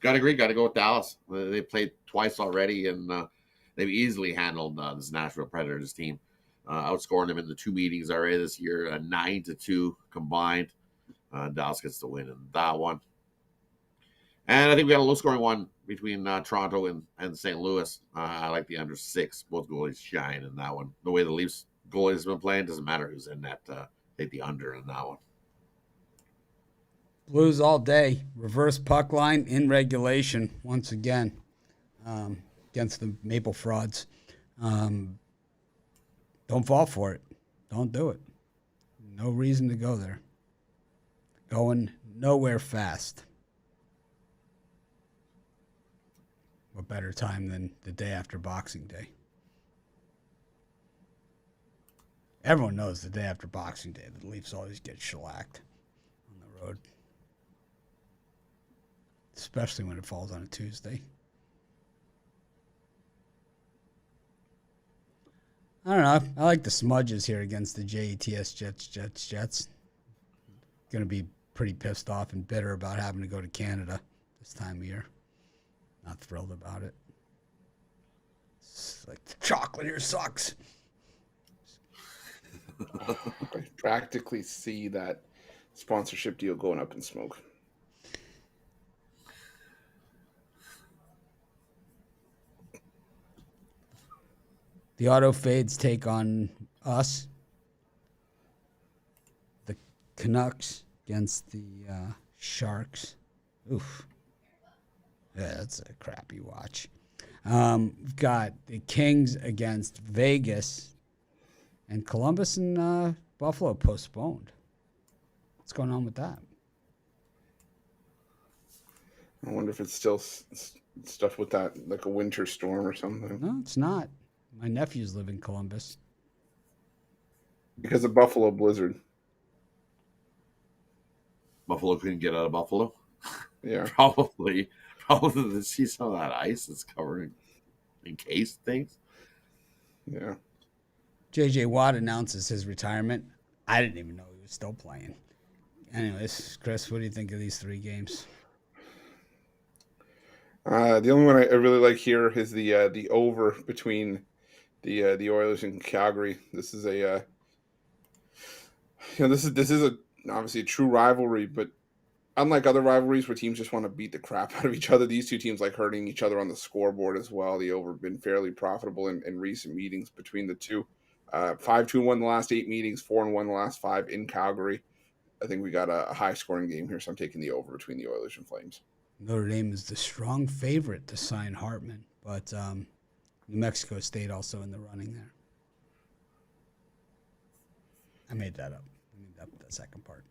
to go with Dallas. They played twice already, and they've easily handled this Nashville Predators team, outscoring them in the 2 meetings already this year, 9-2 combined. Dallas gets the win in that one. And I think we got a low-scoring one between Toronto and St. Louis. I like the under 6. Both goalies shine in that one. The way the Leafs goalies have been playing, doesn't matter who's in that. Take the under in that one. Blues all day. Reverse puck line in regulation once again against the Maple Frauds. Don't fall for it. Don't do it. No reason to go there. Going nowhere fast. What better time than the day after Boxing Day? Everyone knows the day after Boxing Day, the Leafs always get shellacked on the road. Especially when it falls on a Tuesday. I don't know. I like the Smudges here against the JETS Jets. Going to be pretty pissed off and bitter about having to go to Canada this time of year. Not thrilled about it. It's like the chocolate here sucks. I practically see that sponsorship deal going up in smoke. The Auto Fades take on us. The Canucks against the Sharks. Oof. Yeah, that's a crappy watch. We've got the Kings against Vegas. And Columbus and Buffalo postponed. What's going on with that? I wonder if it's still stuff with that, like a winter storm or something. No, it's not. My nephews live in Columbus. Because of Buffalo blizzard. Buffalo couldn't get out of Buffalo. Yeah. Probably to see some of that ice that's covering encased things. Yeah. J.J. Watt announces his retirement. I didn't even know he was still playing. Anyways, Chris, what do you think of these 3 games? The only one I really like here is the over between the Oilers and Calgary. This is this is obviously a true rivalry, but unlike other rivalries where teams just want to beat the crap out of each other, these two teams like hurting each other on the scoreboard as well. The over have been fairly profitable in recent meetings between the two. 5-2-1 the last 8 meetings, 4-1 the last 5 in Calgary. I think we got a high scoring game here, so I'm taking the over between the Oilers and Flames. Notre Dame is the strong favorite to sign Hartman, but New Mexico State also in the running there. I made that up. I made up the second part.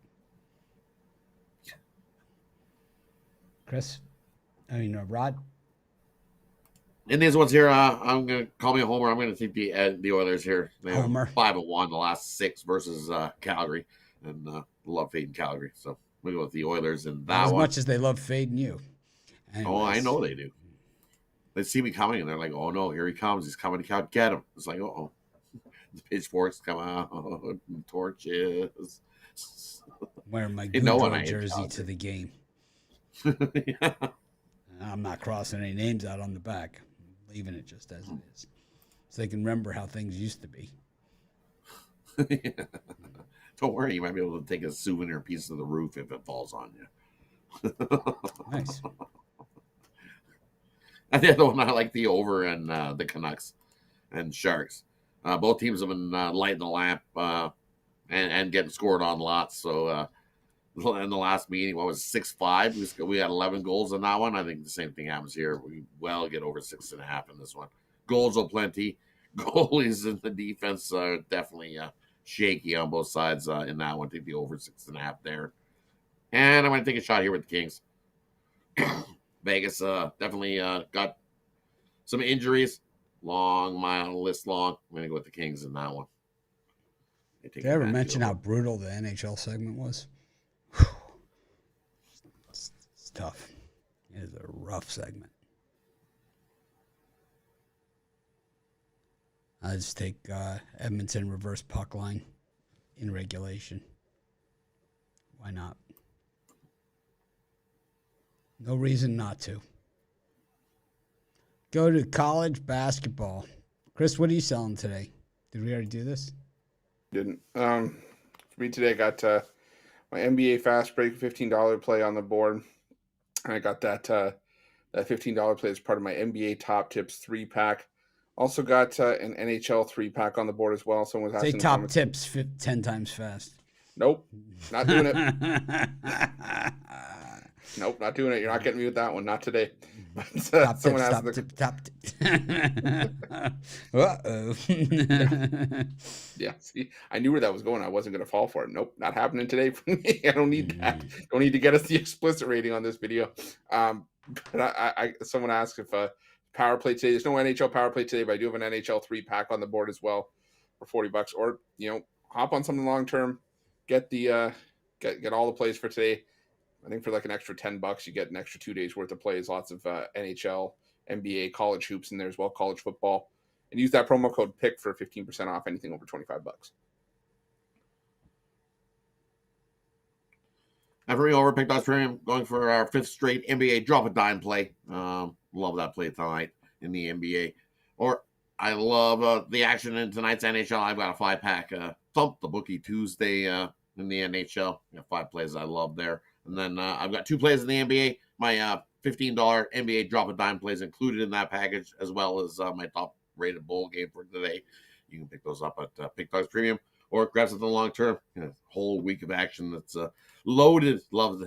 Chris? Rod? in these ones here, I'm gonna call me a homer. I'm gonna take the Oilers here. They're Homer. 5-1 the last 6 versus Calgary, and love fading Calgary. So we go with the Oilers in that As one. much as they love fading you. Oh, I Anyways. know they do. They see me coming, and they're like, "Oh no, here he comes! He's coming to get him!" It's like, "Oh, the pitchforks come out, torches." Wearing my You know what I Goodrow hate jersey Calgary. to the game. Yeah. I'm not crossing any names out on the back. I'm leaving it just as it is. So they can remember how things used to be. Yeah. Don't worry, you might be able to take a souvenir piece of the roof if it falls on you. Nice. And the other one, I like the over and the Canucks and Sharks. Both teams have been lighting the lamp and getting scored on lots. So in the last meeting, what was it, 6-5? We had 11 goals in that one. I think the same thing happens here. We well get over 6.5 in this one. Goals are plenty. Goalies in the defense are definitely shaky on both sides in that one. Take the over 6.5 there. And I'm going to take a shot here with the Kings. Vegas definitely got some injuries. Mile list long. I'm going to go with the Kings in that one. Did I ever mention how brutal the NHL segment was? It's tough. It is a rough segment. I'll just take Edmonton reverse puck line in regulation. Why not? No reason not to. Go to college basketball. Chris, what are you selling today? Did we already do this? Didn't. For me today, I got my NBA fast break $15 play on the board. And I got that $15 play as part of my NBA top tips 3-pack. Also got an NHL 3-pack on the board as well. Someone was Say asking top tips 10 times fast. Nope, not doing it. Nope, not doing it. You're not getting me with that one. Not today. But, top tips. Uh-oh. Yeah, see, I knew where that was going. I wasn't going to fall for it. Nope, not happening today for me. I don't need that. Don't need to get us the explicit rating on this video. But someone asked if power play today. There's no NHL power play today, but I do have an NHL 3-pack on the board as well for $40. Or hop on something long term. Get the get all the plays for today. I think for like an extra $10, you get an extra 2 days worth of plays. Lots of NHL, NBA, college hoops in there as well, college football, and use that promo code PICK for 15% off anything over $25. Every over Pick Dogs Premium going for our 5th straight NBA drop a dime play. Love that play tonight in the NBA. Or I love the action in tonight's NHL. I've got a 5-pack Thump the Bookie Tuesday in the NHL. 5 plays I love there. And then I've got 2 plays in the NBA. My $15 NBA drop a dime plays included in that package, as well as my top rated bowl game for today. You can pick those up at Pick Dogs Premium or grab something long term. Whole week of action that's loaded. Love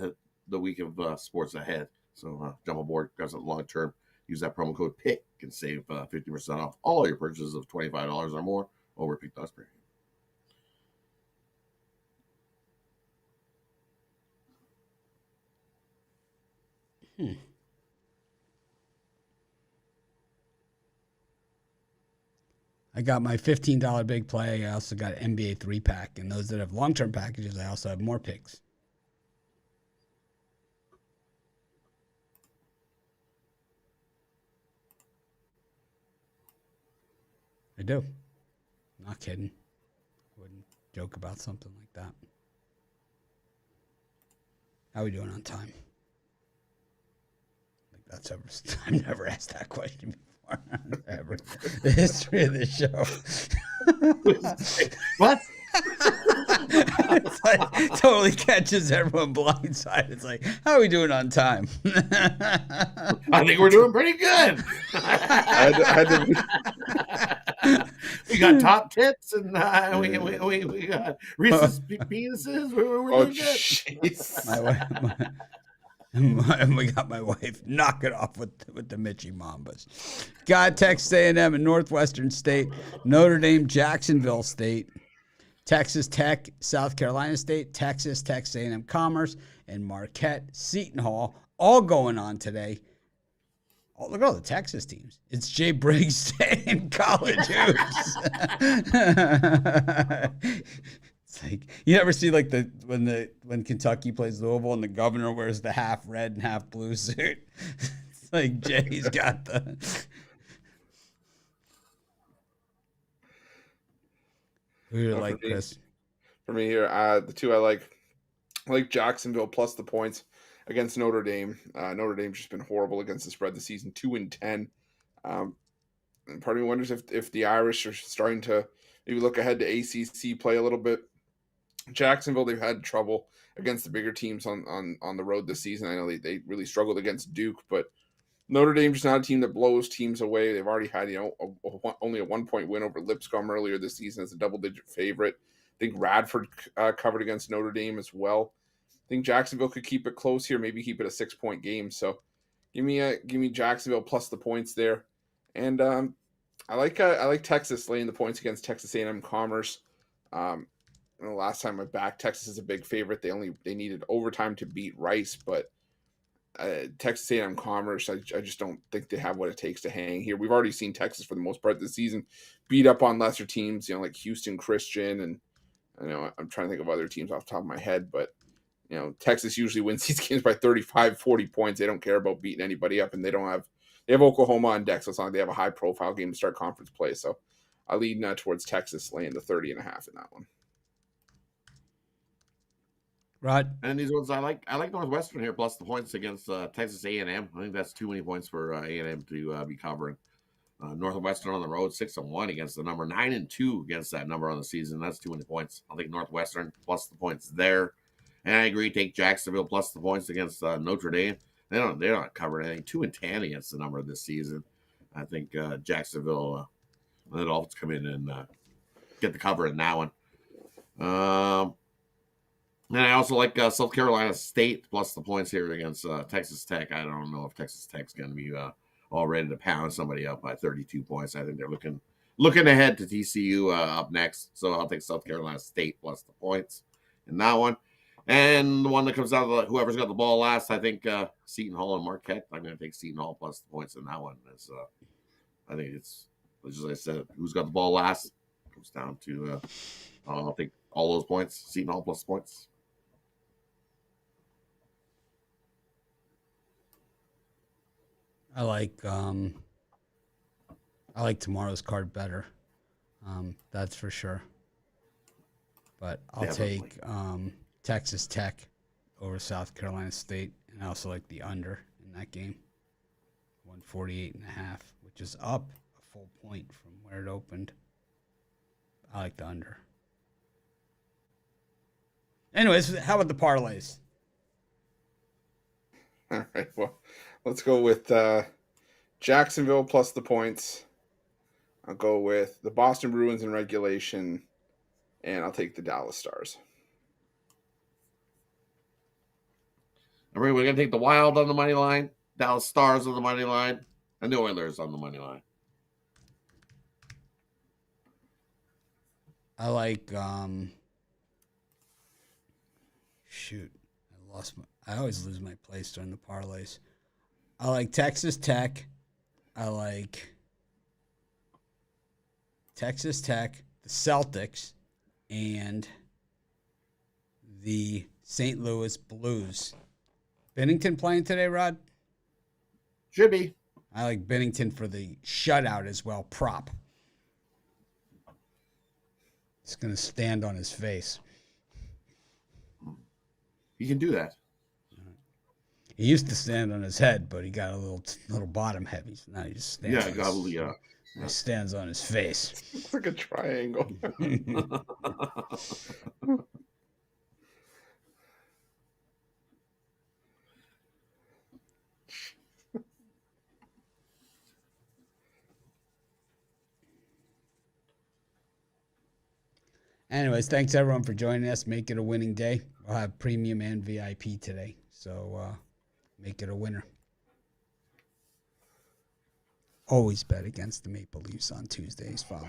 the week of sports ahead. So jump aboard, grab something long term. Use that promo code PICK and save 50% off all your purchases of $25 or more over Pick Dogs Premium. I got my $15 big play. I also got an NBA 3-pack. And those that have long-term packages, I also have more picks. I do. Not kidding. Wouldn't joke about something like that. How are we doing on time? Like that's ever. I've never asked that question before. Ever. The history of the show. What? It's like, totally catches everyone blindside. It's like, how are we doing on time? I think we're doing pretty good. We got top tits and we got Reese's penises. We're doing good. And we got my wife knocking off with the Mitchie Mambas. Got Texas A&M and Northwestern State, Notre Dame, Jacksonville State, Texas Tech, South Carolina State, Texas A&M Commerce, and Marquette, Seton Hall, all going on today. Oh, look at all the Texas teams. It's Jay Briggs in college hoops. It's like you never see like when Kentucky plays Louisville and the governor wears the half red and half blue suit. It's like Jay's got the. Who do you like, Chris? For me here, the two I like Jacksonville plus the points against Notre Dame. Notre Dame's just been horrible against the spread this season, 2-10. And part of me wonders if the Irish are starting to maybe look ahead to ACC play a little bit. Jacksonville, they've had trouble against the bigger teams on the road this season. I know they really struggled against Duke, but Notre Dame's just not a team that blows teams away. They've already had only a 1-point win over Lipscomb earlier this season as a double-digit favorite. I think Radford covered against Notre Dame as well. I think Jacksonville could keep it close here, maybe keep it a 6-point game. So give me Jacksonville plus the points there, and I like Texas laying the points against Texas A&M Commerce. The last time I backed Texas is a big favorite. They needed overtime to beat Rice, but Texas A&M Commerce, I just don't think they have what it takes to hang here. We've already seen Texas for the most part this season beat up on lesser teams, like Houston Christian, and I'm trying to think of other teams off the top of my head, but Texas usually wins these games by 35, 40 points. They don't care about beating anybody up, and they have Oklahoma on deck, so it's not like they have a high profile game to start conference play. So I lead towards Texas laying the 30.5 in that one. Rod? And these ones I like Northwestern here plus the points against Texas A&M. I think that's too many points for A&M to be covering. Northwestern on the road 6-1 against the number, 9-2 against that number on the season. That's too many points. I think Northwestern plus the points there. And I agree, take Jacksonville plus the points against Notre Dame. They're not covering anything. 2-10 against the number this season. I think Jacksonville, the Dolphins come in and get the cover in that one. And I also like South Carolina State plus the points here against Texas Tech. I don't know if Texas Tech's going to be all ready to pound somebody up by 32 points. I think they're looking ahead to TCU up next. So I'll take South Carolina State plus the points in that one. And the one that comes out of whoever's got the ball last, I think Seton Hall and Marquette. I'm going to take Seton Hall plus the points in that one. I think it's, as I said, who's got the ball last comes down to, I'll take all those points, Seton Hall plus the points. I like tomorrow's card better. That's for sure. But I'll take Texas Tech over South Carolina State, and I also like the under in that game, 148.5, which is up a full point from where it opened. I like the under. Anyways, how about the parlays? All right, well, let's go with Jacksonville plus the points. I'll go with the Boston Bruins in regulation, and I'll take the Dallas Stars. I mean, we're going to take the Wild on the money line, Dallas Stars on the money line, and the Oilers on the money line. I like, I always lose my place during the parlays. I like Texas Tech. I like Texas Tech, the Celtics, and the St. Louis Blues. Bennington playing today, Rod? Should be. I like Bennington for the shutout as well, prop. It's going to stand on his face. You can do that. He used to stand on his head, but he got a little bottom heavy. So now he just stands. He stands on his face. It's like a triangle. Anyways, thanks everyone for joining us. Make it a winning day. We'll have premium and VIP today. So make it a winner. Always bet against the Maple Leafs on Tuesdays. Follow